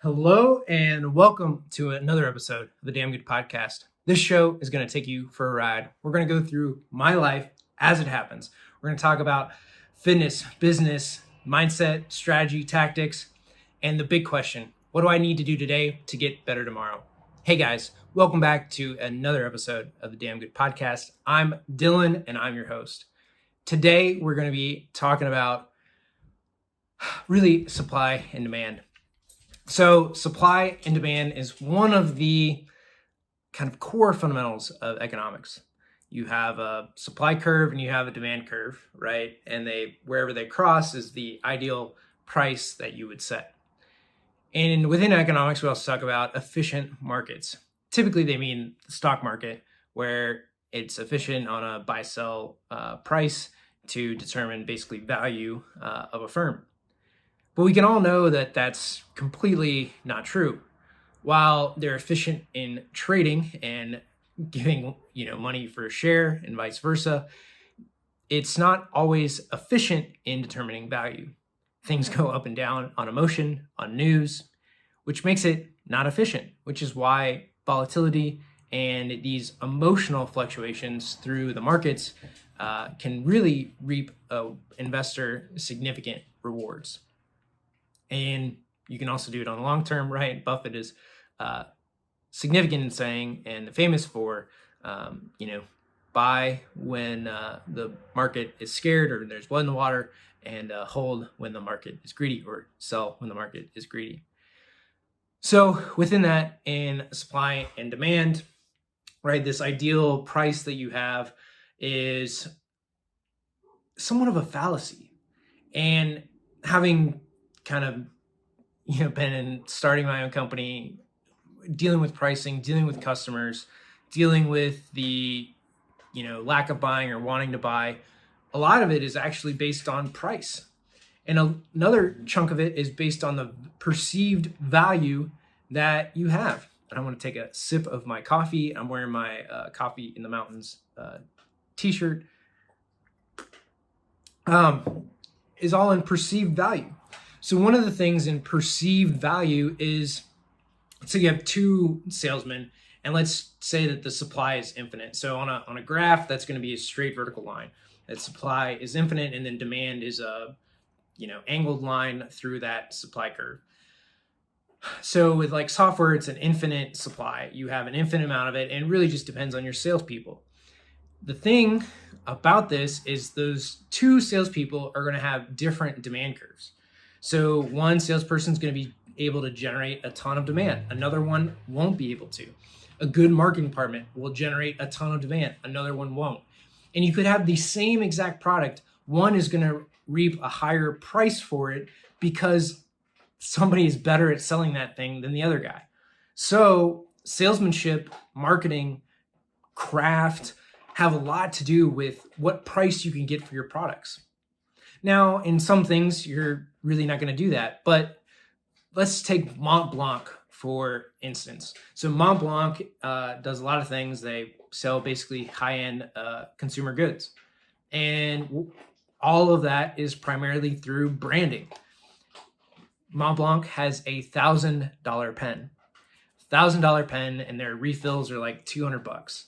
Hello and welcome to another episode of the Damn Good Podcast. This show is going to take you for a ride. We're going to go through my life as it happens. We're going to talk about fitness, business, mindset, strategy, tactics, and the big question, what do I need to do today to get better tomorrow? Hey guys, welcome back to another episode of the Damn Good Podcast. I'm Dillon and I'm your host. Today we're going to be talking about really supply and demand. So supply and demand is one of the kind of core fundamentals of economics. You have a supply curve and you have a demand curve, right? And wherever they cross is the ideal price that you would set. And within economics, we also talk about efficient markets. Typically, they mean the stock market, where it's efficient on a buy-sell price to determine basically value of a firm. But we can all know that that's completely not true. While they're efficient in trading and giving, money for a share and vice versa, it's not always efficient in determining value. Things go up and down on emotion, on news, which makes it not efficient, which is why volatility and these emotional fluctuations through the markets can really reap an investor significant rewards. And you can also do it on the long term, right? Buffett is significant in saying and famous for, buy when the market is scared or there's blood in the water, and hold when the market is greedy, or sell when the market is greedy. So within that, in supply and demand, right, this ideal price that you have is somewhat of a fallacy. And having kind of been in starting my own company, dealing with pricing, dealing with customers, dealing with the lack of buying or wanting to buy, a lot of it is actually based on price. And another chunk of it is based on the perceived value that you have. And I want to take a sip of my coffee. I'm wearing my Coffee in the Mountains t-shirt. Is all in perceived value. So one of the things in perceived value is, so you have two salesmen, and let's say that the supply is infinite. So on a graph, that's going to be a straight vertical line. That supply is infinite, and then demand is a angled line through that supply curve. So with like software, it's an infinite supply. You have an infinite amount of it, and it really just depends on your salespeople. The thing about this is those two salespeople are going to have different demand curves. So one salesperson is going to be able to generate a ton of demand. Another one won't be able to. A good marketing department will generate a ton of demand. Another one won't. And you could have the same exact product. One is going to reap a higher price for it because somebody is better at selling that thing than the other guy. So salesmanship, marketing, craft have a lot to do with what price you can get for your products. Now, in some things, you're really not going to do that. But let's take Mont Blanc, for instance. So Mont Blanc does a lot of things. They sell basically high-end consumer goods. And all of that is primarily through branding. Mont Blanc has a $1,000 pen. $1,000 pen, and their refills are like $200.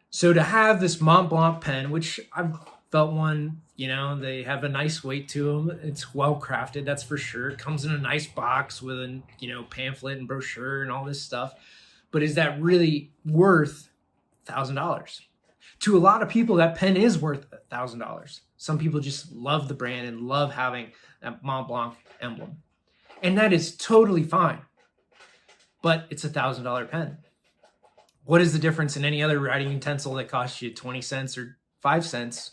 So to have this Mont Blanc pen, which I've felt one, they have a nice weight to them. It's well crafted, that's for sure. It comes in a nice box with a, pamphlet and brochure and all this stuff. But is that really worth $1,000? To a lot of people, that pen is worth $1,000. Some people just love the brand and love having that Mont Blanc emblem. And that is totally fine. But it's a $1,000 pen. What is the difference in any other writing utensil that costs you 20 cents or 5 cents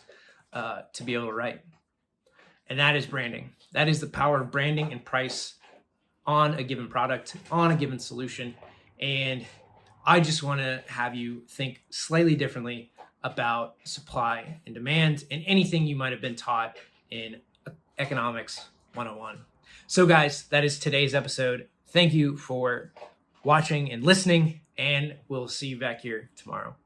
to be able to write? And that is branding. That is the power of branding and price on a given product, on a given solution. And I just want to have you think slightly differently about supply and demand and anything you might have been taught in Economics 101. So guys, that is today's episode. Thank you for watching and listening, and we'll see you back here tomorrow.